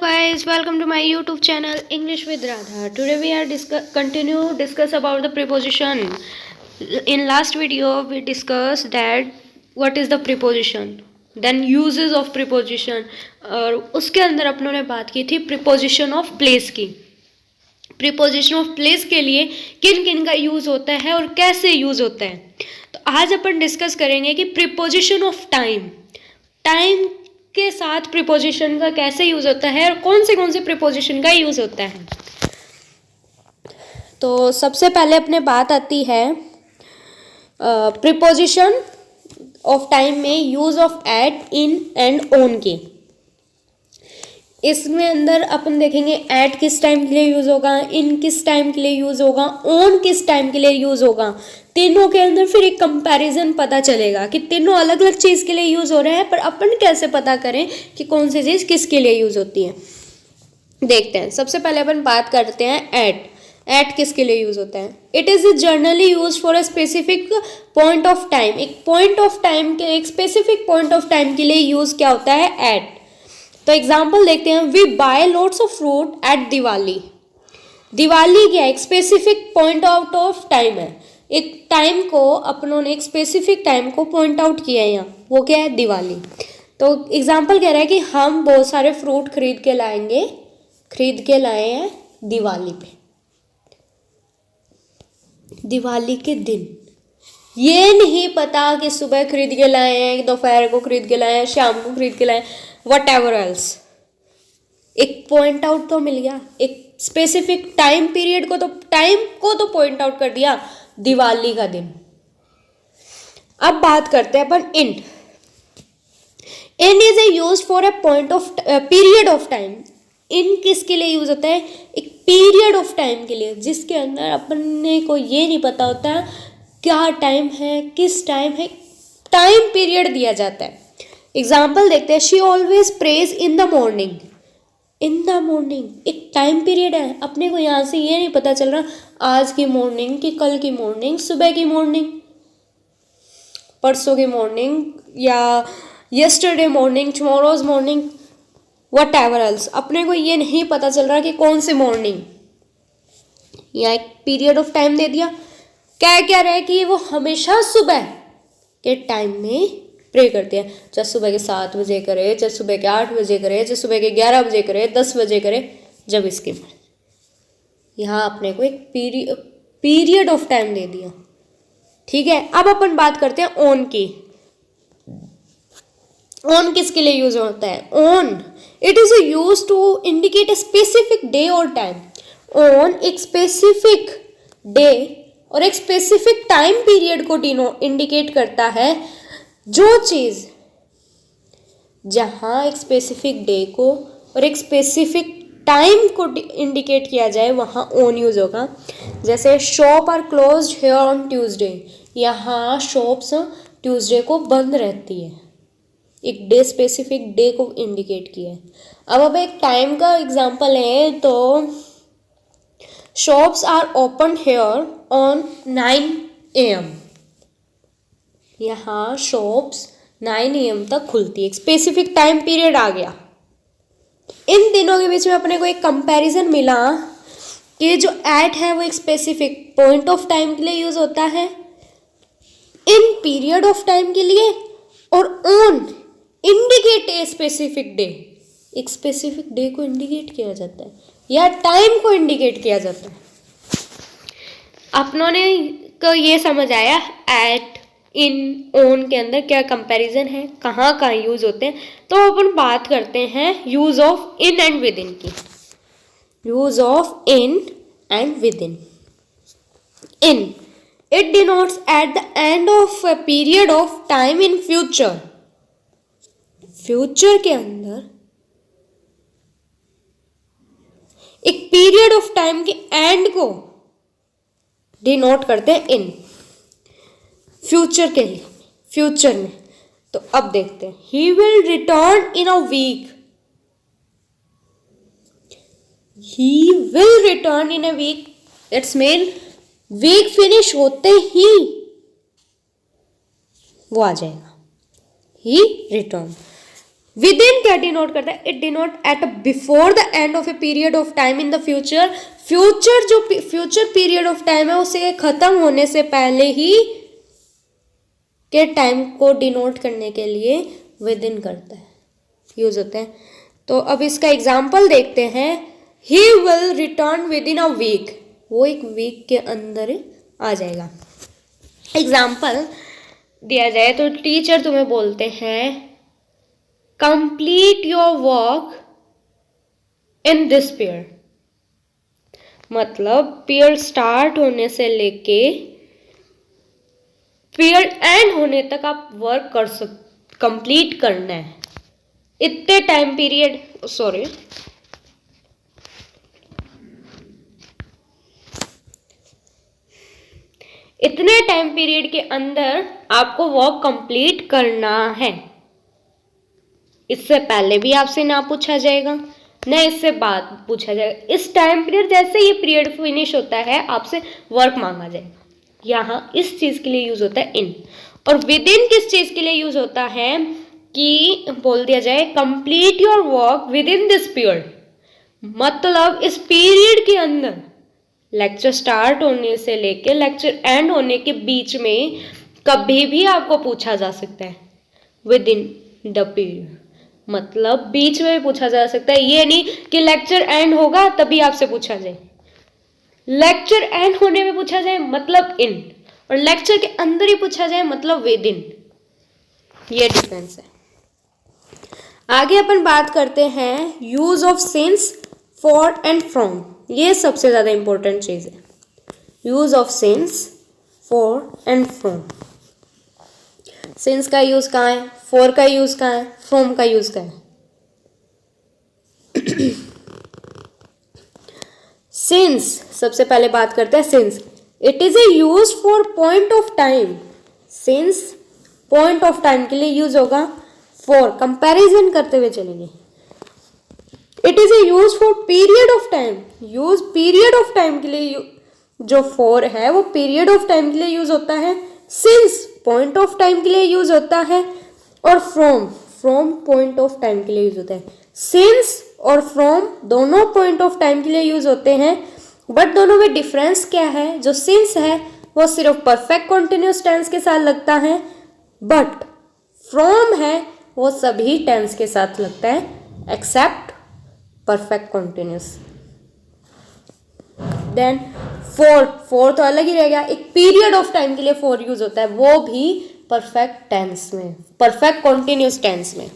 guys, welcome to my YouTube channel English with Radha. Today we are discuss about the preposition. In last video we discussed that what is the preposition, then uses of preposition, और उसके अंदर अपनों ने बात की थी preposition of place की. Preposition of place के लिए किन किन का यूज़ होता है और कैसे यूज़ होता है. तो आज अपन डिस्कस करेंगे कि प्रीपोजिशन ऑफ टाइम, टाइम के साथ प्रीपोजिशन का कैसे यूज़ होता है और कौन से प्रीपोजिशन का यूज़ होता है. तो सबसे पहले अपने बात आती है प्रीपोजिशन ऑफ टाइम में use of at, in and on की. इसमें अंदर अपन देखेंगे एट किस टाइम के लिए यूज़ होगा, इन किस टाइम के लिए यूज़ होगा, ऑन किस टाइम के लिए यूज़ होगा. तीनों के अंदर फिर एक कंपैरिजन पता चलेगा कि तीनों अलग अलग चीज़ के लिए यूज़ हो रहे हैं, पर अपन कैसे पता करें कि कौन सी चीज़ किसके लिए यूज़ होती है. देखते हैं. सबसे पहले अपन बात करते हैं एट. एट किसके लिए यूज़ होता है. It is generally use for a specific point of time. एक पॉइंट ऑफ टाइम के, एक स्पेसिफिक पॉइंट ऑफ टाइम के लिए यूज़ क्या होता है, एट. तो एग्जाम्पल देखते हैं. We buy lots of fruit at Diwali. Diwali क्या है, एक specific point out of time है. एक टाइम को अपनों ने, एक स्पेसिफिक टाइम को पॉइंट आउट किया है यहाँ, वो क्या है, दिवाली. तो एग्जाम्पल कह रहा है कि हम बहुत सारे फ्रूट खरीद के लाए हैं दिवाली पे, दिवाली के दिन. ये नहीं पता कि सुबह खरीद के लाए हैं, दोपहर को खरीद के लाए हैं, शाम को खरीद के लाए हैं, वट एवर एल्स. एक पॉइंट आउट तो मिल गया, एक स्पेसिफिक टाइम पीरियड को तो पॉइंट आउट कर दिया, दिवाली का दिन. अब बात करते हैं अपन in. In is a use for a point of period of time. In किसके लिए यूज होता है, एक पीरियड ऑफ टाइम के लिए, जिसके अंदर अपने को ये नहीं पता होता क्या टाइम है, किस टाइम है, टाइम पीरियड दिया जाता है. एग्जाम्पल देखते हैं. She always praise in the morning. In the morning एक टाइम पीरियड है. अपने को यहाँ से ये नहीं पता चल रहा आज की मॉर्निंग की, कल की मॉर्निंग, सुबह की मॉर्निंग, परसों की मॉर्निंग, या yesterday morning, tomorrow's morning, what ever else. अपने को ये नहीं पता चल रहा कि कौन सी मॉर्निंग. यहाँ एक पीरियड ऑफ टाइम दे दिया. क्या रहा है कि वो हमेशा सुबह के टाइम में प्रे करते हैं. चाहे सुबह के 7 बजे करे, चाहे सुबह के 8 बजे करे, चाहे सुबह के 11 बजे करे, 10 बजे करे, जब इसकी मर्जी. यहाँ अपने को एक पीरियड ऑफ टाइम दे दिया. ठीक है. अब अपन बात करते हैं ऑन की. ऑन किसके लिए यूज होता है. On it is use to indicate a specific day और टाइम. ऑन एक स्पेसिफिक डे और एक स्पेसिफिक टाइम पीरियड को इंडिकेट करता है. जो चीज़ जहाँ एक स्पेसिफिक डे को और एक स्पेसिफिक टाइम को इंडिकेट किया जाए, वहाँ ऑन यूज होगा. जैसे shop are closed here on Tuesday. यहाँ शॉप्स ट्यूसडे को बंद रहती है. एक डे, स्पेसिफिक डे को इंडिकेट किया है. अब एक टाइम का एग्जांपल है. तो shops are open here on 9 AM. यहाँ शॉप्स 9 AM तक खुलती है. एक स्पेसिफिक टाइम पीरियड आ गया. इन तीनों के बीच में अपने को एक कंपैरिजन मिला कि जो एट है वो एक स्पेसिफिक पॉइंट ऑफ टाइम के लिए यूज होता है, इन पीरियड ऑफ टाइम के लिए, और on indicate a specific day. एक स्पेसिफिक डे को इंडिकेट किया जाता है या टाइम को इंडिकेट किया जाता है. अपनों ने को ये समझ आया एट, इन, ऑन के अंदर क्या कंपैरिजन है, कहाँ यूज होते हैं. तो अपन बात करते हैं use of in and within की. Use of in and within. In it denotes at the end of a period of time in future. Future के अंदर एक पीरियड ऑफ टाइम के एंड को डिनोट करते हैं इन. Future के लिए, फ्यूचर में. तो अब देखते हैं. He will return in a week. He will return in a week. That's mean week finish होते ही वो आ जाएगा. ही रिटर्न. विद इन क्या डिनोट करता है? It denote at before the end of a period of time in the future. Future जो future period of time है उसे खत्म होने से पहले ही के टाइम को डिनोट करने के लिए विद इन करता है, यूज होता है। तो अब इसका एग्जाम्पल देखते हैं। He will return within a week, वो एक वीक के अंदर आ जाएगा। एग्जाम्पल दिया जाए तो टीचर तुम्हें बोलते हैं complete your work in this period, मतलब पीरियड स्टार्ट होने से लेके पीरियड एंड होने तक आप वर्क कर कंप्लीट करना है। इतने टाइम पीरियड इतने टाइम पीरियड के अंदर आपको वर्क कंप्लीट करना है। इससे पहले भी आपसे ना पूछा जाएगा ना इससे बाद पूछा जाएगा। इस टाइम पीरियड जैसे ये पीरियड फिनिश होता है आपसे वर्क मांगा जाएगा। यहाँ इस चीज के लिए यूज होता है इन। और विद इन किस चीज के लिए यूज होता है कि बोल दिया जाए complete your work with in this period, मतलब इस पीरियड के अंदर लेक्चर स्टार्ट होने से लेके लेक्चर एंड होने के बीच में कभी भी आपको पूछा जा सकता है विद इन द पीरियड, मतलब बीच में भी पूछा जा सकता है। ये नहीं कि लेक्चर एंड होगा तभी आपसे पूछा जाए, लेक्चर एंड होने में पूछा जाए मतलब इन, और लेक्चर के अंदर ही पूछा जाए मतलब विद इन। ये डिफरेंस है। आगे अपन बात करते हैं use of since, for and from. ये सबसे ज्यादा इंपॉर्टेंट चीज है, use of since, for and from. Since का यूज कहाँ है, फॉर का यूज कहाँ है, फ्रॉम का यूज कहाँ है? सिंस, सबसे पहले बात करते हैं since. It is a use for point of time. Since point of time के लिए यूज होगा। फॉर कंपैरिजन करते हुए चलेंगे। It is a use for period of time. Use period of time के लिए जो फॉर है वो पीरियड ऑफ टाइम के लिए यूज होता है। सिंस पॉइंट ऑफ टाइम के लिए यूज होता है। और फ्रॉम पॉइंट ऑफ टाइम के लिए यूज होता है। सिंस और फ्रॉम दोनों पॉइंट ऑफ टाइम के लिए यूज होते हैं, बट दोनों में डिफरेंस क्या है? जो सिंस है वो सिर्फ परफेक्ट कॉन्टिन्यूस टेंस के साथ लगता है, बट फ्रॉम है वो सभी टेंस के साथ लगता है except perfect continuous. Then for तो अलग ही रहेगा। एक पीरियड ऑफ टाइम के लिए फॉर यूज होता है, वो भी परफेक्ट टेंस में, परफेक्ट कॉन्टिन्यूस टेंस में।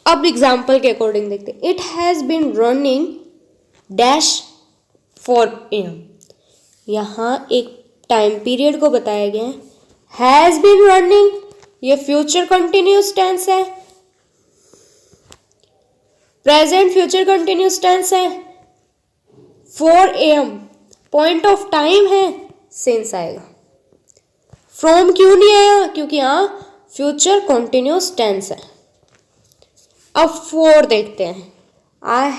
अब एग्जाम्पल के अकॉर्डिंग देखते हैं। It has been running dash four AM. यहाँ एक टाइम पीरियड को बताया गया है। हैज बीन रनिंग ये फ्यूचर कंटिन्यूस टेंस है, प्रेजेंट फ्यूचर कंटिन्यूस टेंस है। 4 AM पॉइंट ऑफ टाइम है, सिंस आएगा। फ्रॉम क्यों नहीं आया? क्योंकि यहाँ फ्यूचर कंटिन्यूस टेंस है। अब फॉर देखते हैं। I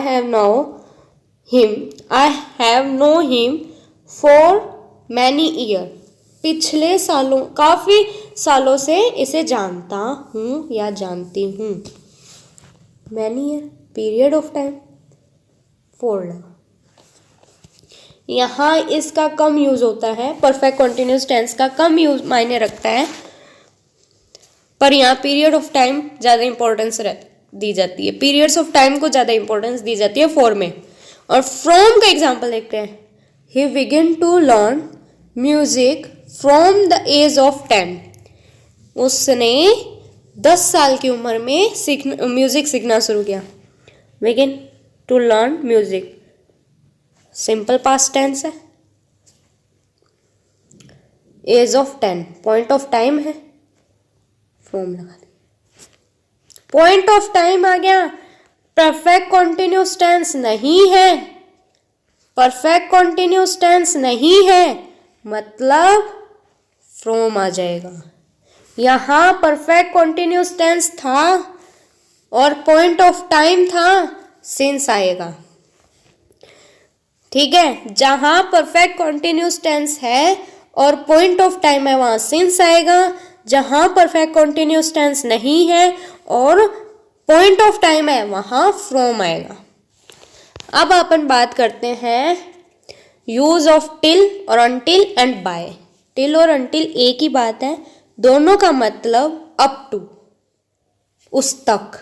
have know him for many year. पिछले सालों, काफी सालों से इसे जानता हूँ या जानती हूँ। Many year period of time, for लगा। यहाँ इसका कम यूज होता है, परफेक्ट कॉन्टिन्यूस टेंस का कम यूज मायने रखता है, पर यहाँ पीरियड ऑफ टाइम ज़्यादा इंपॉर्टेंस दी जाती है। पीरियड्स ऑफ टाइम को ज़्यादा इंपॉर्टेंस दी जाती है फॉर में। और फ्रॉम का एग्जाम्पल देखते हैं। He begin to learn music from the age of 10। उसने 10 साल की उम्र में म्यूजिक सीखना शुरू किया। Begin to learn music simple past tense है। Age of 10 point of time है, फ्रॉम लगा दी। पॉइंट ऑफ टाइम आ गया, परफेक्ट कॉन्टिन्यूस टेंस नहीं है, परफेक्ट कॉन्टिन्यूस टेंस नहीं है, मतलब फ्रॉम आ जाएगा। यहाँ परफेक्ट कॉन्टिन्यूस टेंस था और पॉइंट ऑफ टाइम था, सिंस आएगा। ठीक है, जहां परफेक्ट कॉन्टिन्यूस टेंस है और पॉइंट ऑफ टाइम है वहां सिंस आएगा, जहाँ परफेक्ट कॉन्टिन्यूस टेंस नहीं है और पॉइंट ऑफ टाइम है वहाँ फ्रॉम आएगा। अब अपन बात करते हैं यूज ऑफ टिल और अनटिल एंड बाय। टिल और अनटिल एक ही बात है, दोनों का मतलब अप टू, उस तक।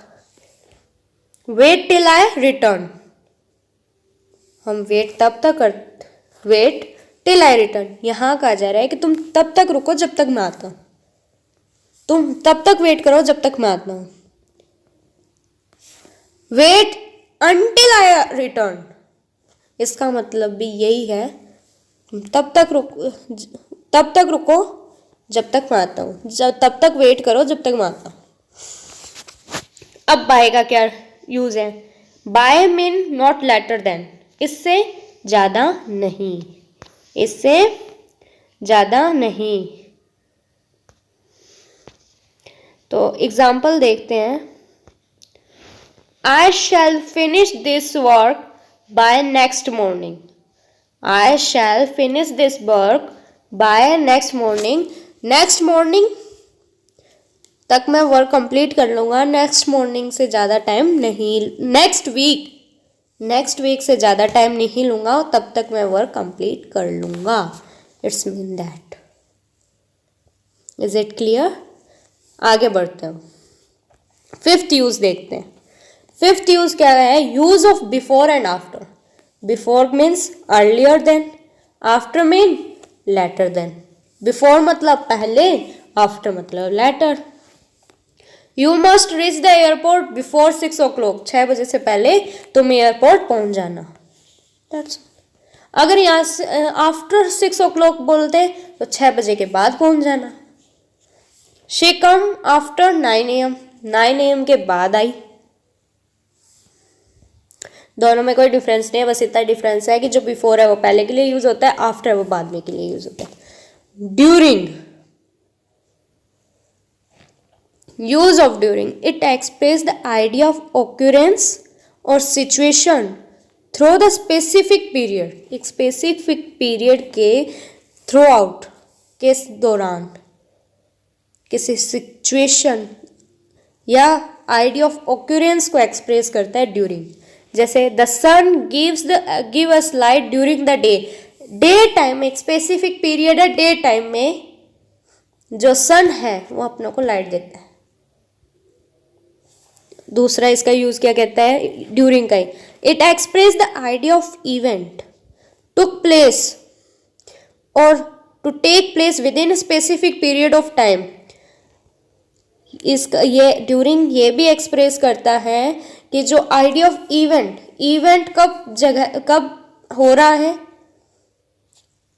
वेट टिल आई रिटर्न, हम वेट तब तक कर, वेट टिल आई रिटर्न, यहां कहा जा रहा है कि तुम तब तक रुको जब तक मैं आता हूं, तुम तब तक वेट करो जब तक मैं आता हूं। वेट अनटिल आई रिटर्न, इसका मतलब भी यही है, तब तक रुको जब तक मैं आता हूं, तब तक वेट करो जब तक मैं आता हूं। अब बाय का क्या यूज है? By mean not later than, इससे ज्यादा नहीं, इससे ज्यादा नहीं। तो एग्जाम्पल देखते हैं। I shall finish this work by next morning. I shall finish this work by next morning. Next morning तक मैं वर्क कंप्लीट कर लूँगा, नेक्स्ट मॉर्निंग से ज़्यादा टाइम नहीं, नेक्स्ट वीक से ज़्यादा टाइम नहीं लूँगा और तब तक मैं वर्क कंप्लीट कर लूँगा। It's mean that. Is it clear? आगे बढ़ते हैं, फिफ्थ यूज देखते हैं। फिफ्थ यूज क्या है? Use of before and after. Before means earlier than, after mean later than. Before मतलब पहले, आफ्टर मतलब later. You must reach the airport before 6 o'clock, 6 बजे से पहले तुम एयरपोर्ट पहुंच जाना। That's अगर यहाँ से आफ्टर 6 o'clock बोलते तो 6 बजे के बाद पहुंच जाना। She come after 9 AM, 9 AM के बाद आई। दोनों में कोई डिफरेंस नहीं है, बस इतना डिफरेंस है कि जो बिफोर है वो पहले के लिए यूज होता है, आफ्टर है वो बाद में के लिए यूज होता है। During, use of during, it express the idea of occurrence और situation through the specific period, एक स्पेसिफिक पीरियड के थ्रू आउट, के दौरान, किसी सिचुएशन या आइडिया ऑफ ऑक्यूरेंस को एक्सप्रेस करता है ड्यूरिंग। जैसे the sun give us light during the day, day time एक स्पेसिफिक पीरियड है, डे टाइम में जो सन है वो अपनों को लाइट देता है। दूसरा इसका यूज क्या कहता है? ड्यूरिंग का ही। It express the idea of event took place और to take place within specific period of time. इसका ये ड्यूरिंग ये भी एक्सप्रेस करता है कि जो आइडिया ऑफ इवेंट कब हो रहा है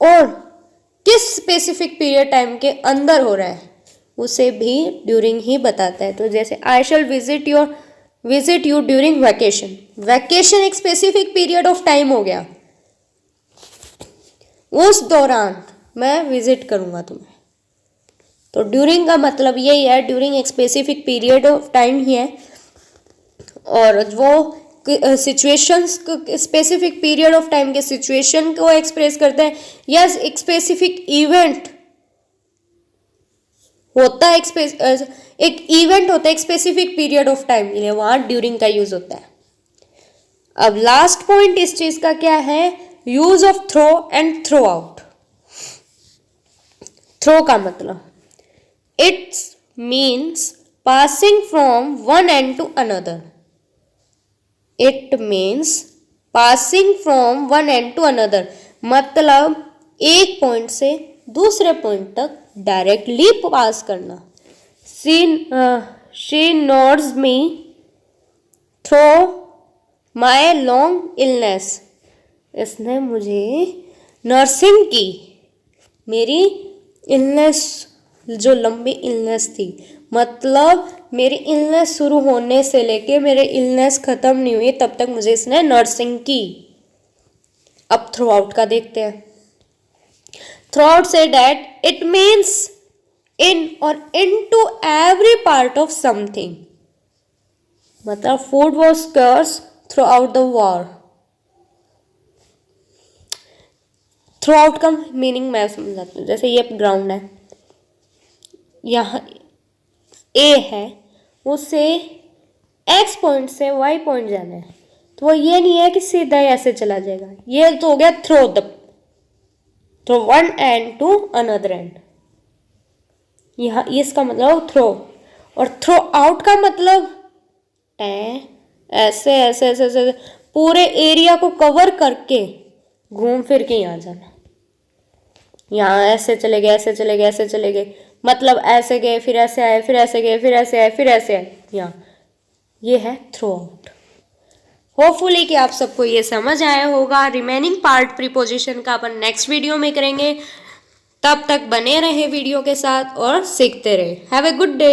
और किस स्पेसिफिक पीरियड टाइम के अंदर हो रहा है, उसे भी ड्यूरिंग ही बताता है। तो जैसे I shall visit you during vacation, vacation एक स्पेसिफिक पीरियड ऑफ टाइम हो गया, उस दौरान मैं विजिट करूंगा तुम्हें। तो ड्यूरिंग का मतलब यही है, ड्यूरिंग एक स्पेसिफिक पीरियड ऑफ टाइम ही है और वो situations, specific period of time के सिचुएशन को एक्सप्रेस करते हैं। यस, एक स्पेसिफिक इवेंट होता है, एक इवेंट होता है एक स्पेसिफिक पीरियड ऑफ टाइम के लिए, वहां ड्यूरिंग का यूज होता है। अब लास्ट पॉइंट इस चीज का क्या है? Use of through and throughout. Through का मतलब it's means passing from one end to another. It means passing from one end to another, मतलब एक पॉइंट से दूसरे पॉइंट तक डायरेक्टली पास करना। She nursed me through my long illness, इसने मुझे नर्सिंग की, मेरी इलनेस जो लंबी इलनेस थी, मतलब मेरी इलनेस शुरू होने से लेके मेरे इलनेस खत्म नहीं हुई तब तक मुझे इसने नर्सिंग की। अब थ्रू आउट का देखते हैं। थ्रू आउट से डैट इट मीन्स इन और into every part of something, मतलब food was scarce throughout the war. Throughout का मीनिंग मैं समझाती हूँ। जैसे ये ग्राउंड है, यहाँ ए है, उससे एक्स पॉइंट से वाई पॉइंट जाना है, तो वो ये नहीं है कि सीधा ऐसे चला जाएगा, ये तो हो गया through one end to another end. यहाँ इसका मतलब थ्रो, और थ्रो आउट का मतलब ऐसे ऐसे ऐसे ऐसे पूरे एरिया को कवर करके घूम फिर के यहाँ जाना। यहाँ ऐसे चले गए, ऐसे चले गए, ऐसे चले गए, मतलब ऐसे गए फिर ऐसे आए, फिर ऐसे गए, फिर ऐसे आए, फिर ऐसे आए, यहाँ ये है थ्रो आउट। होपफुली कि आप सबको ये समझ आया होगा। रिमेनिंग पार्ट प्रीपोजिशन का अपन नेक्स्ट वीडियो में करेंगे। तब तक बने रहे वीडियो के साथ और सीखते रहे। Have a good day.